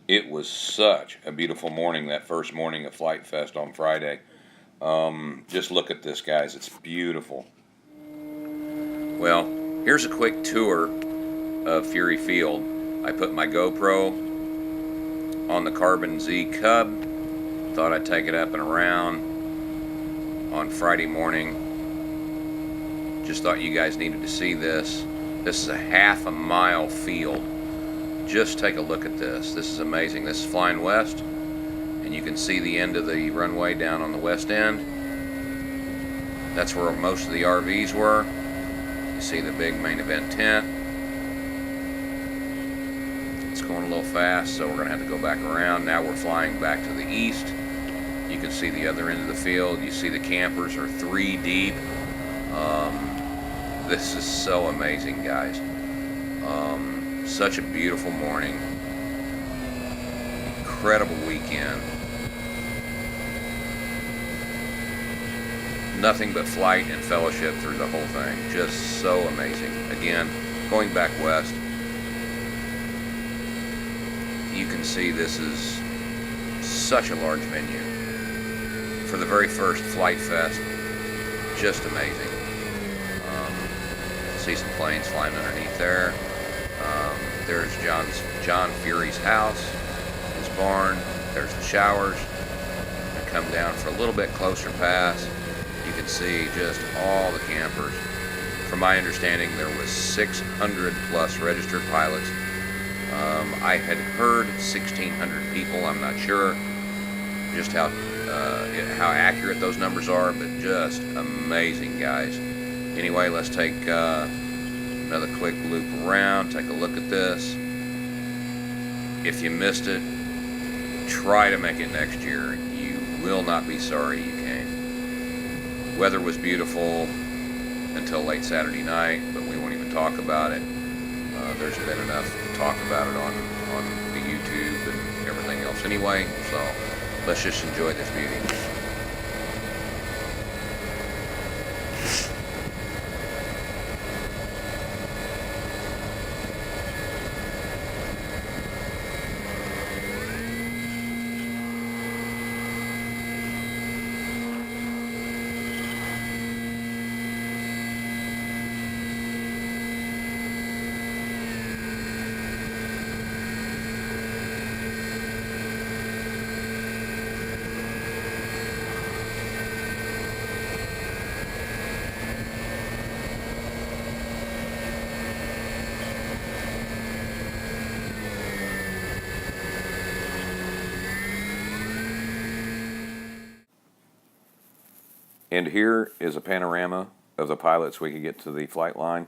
It was such a beautiful morning, that first morning of FliteFest on Friday. Just look at this, guys. It's beautiful. Well, here's a quick tour of Fury Field. I put my GoPro on the Carbon Z Cub. Thought I'd take it up and around on Friday morning. Just thought you guys needed to see this. This is a half-a-mile field. Just take a look at this. This is amazing. This is flying west, and you can see the end of the runway down on the west end. That's where most of the RVs were. You see the big main event tent. It's going a little fast, so we're going to have to go back around. Now we're flying back to the east. You can see the other end of the field. You see the campers are 3 deep. This is so amazing, guys. Such a beautiful morning. Incredible weekend. Nothing but flight and fellowship through the whole thing. Just so amazing. Again, going back west, you can see this is such a large venue. For the very first FliteFest, just amazing. See some planes flying underneath there. There's John Fury's house, his barn. There's the showers. I come down for a little bit closer pass. You can see just all the campers. From my understanding, there was 600 plus registered pilots. I had heard 1,600 people. I'm not sure just how accurate those numbers are, but just amazing, guys. Anyway, let's take another quick loop around, take a look at this. If you missed it, try to make it next year. You will not be sorry you came. Weather was beautiful until late Saturday night, but we won't even talk about it. There's been enough talk about it on the YouTube and everything else anyway, so let's just enjoy this beauty. And here is a panorama of the pilots we could get to the flight line.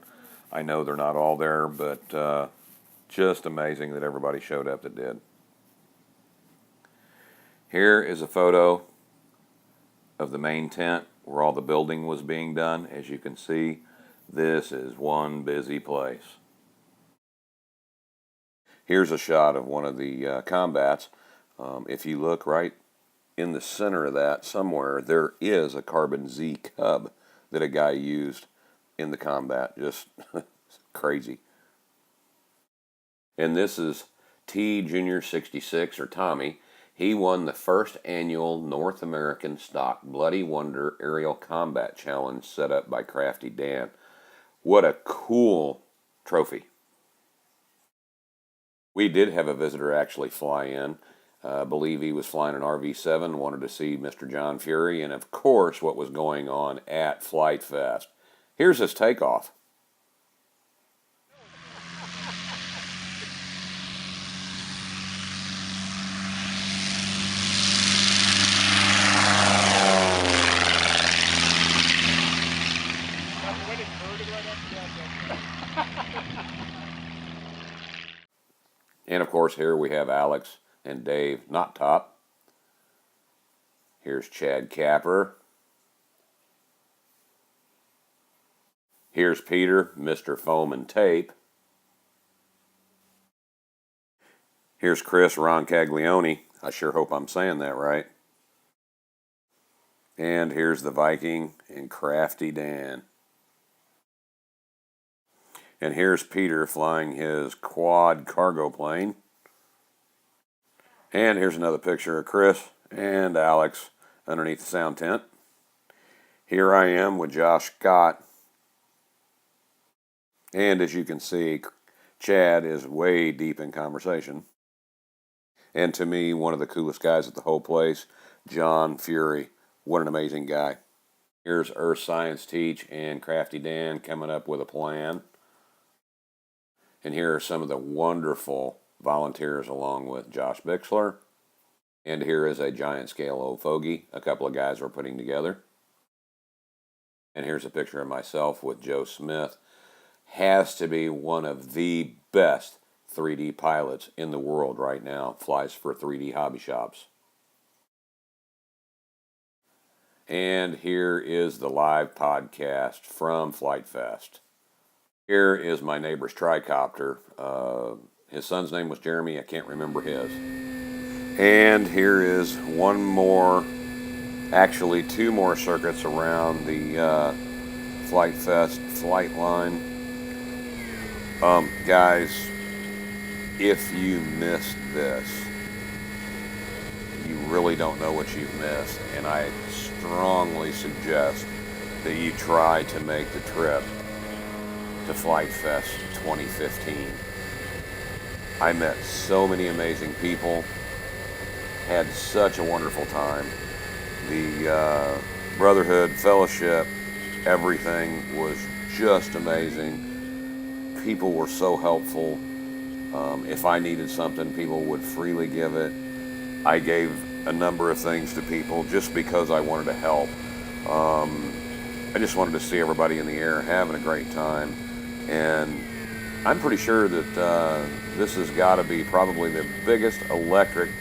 I know they're not all there, but just amazing that everybody showed up that did. Here is a photo of the main tent where all the building was being done. As you can see, this is one busy place. Here's a shot of one of the combats. If you look right in the center of that somewhere, there is a Carbon Z Cub that a guy used in the combat. Just crazy. And this is T Junior 66, or Tommy. He won the first annual North American Stock Bloody Wonder Aerial Combat Challenge set up by Crafty Dan. What a cool trophy. We did have a visitor actually fly in. I believe he was flying an RV-7, wanted to see Mr. John Fury, and of course what was going on at FliteFest. Here's his takeoff. And of course here we have Alex and Dave, not top. Here's Chad Capper. Here's Peter, Mr. Foam and Tape. Here's Chris RONCAGLIONE. I sure hope I'm saying that right. And here's the Viking and Crafty Dan. And here's Peter flying his quad cargo plane. And here's another picture of Chris and Alex underneath the sound tent. Here I am with Josh Scott. And as you can see, Chad is way deep in conversation. And to me, one of the coolest guys at the whole place, John FUREY. What an amazing guy. Here's Earth Science Teach and Crafty Dan coming up with a plan. And here are some of the wonderful volunteers along with Josh Bixler. And here is a giant scale of FOGEY a couple of guys were putting together. And here's a picture of myself with Joe Smith. Has to be one of the best 3D pilots in the world right now. Flies for 3D hobby shops. And here is the live podcast from FliteFest. Here is my neighbor's TRICOPTER. His son's name was Jeremy. I can't remember his. And here is one more, actually two more circuits around the FliteFest flight line. Guys, if you missed this, you really don't know what you've missed, and I strongly suggest that you try to make the trip to FliteFest 2015. I met so many amazing people, had such a wonderful time. The brotherhood, fellowship, everything was just amazing. People were so helpful. If I needed something, people would freely give it. I gave a number of things to people just because I wanted to help. I just wanted to see everybody in the air having a great time. And I'm pretty sure that this has got to be probably the biggest electric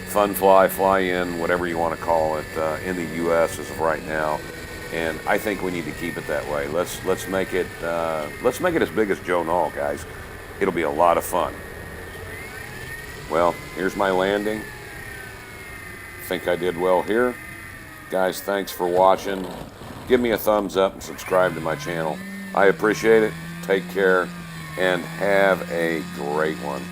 fun fly-in, whatever you want to call it, in the U.S. as of right now. And I think we need to keep it that way. Let's make it as big as Joe Knoll, guys. It'll be a lot of fun. Well, here's my landing. Think I did well here. Guys, thanks for watching. Give me a thumbs up and subscribe to my channel. I appreciate it. Take care and have a great one.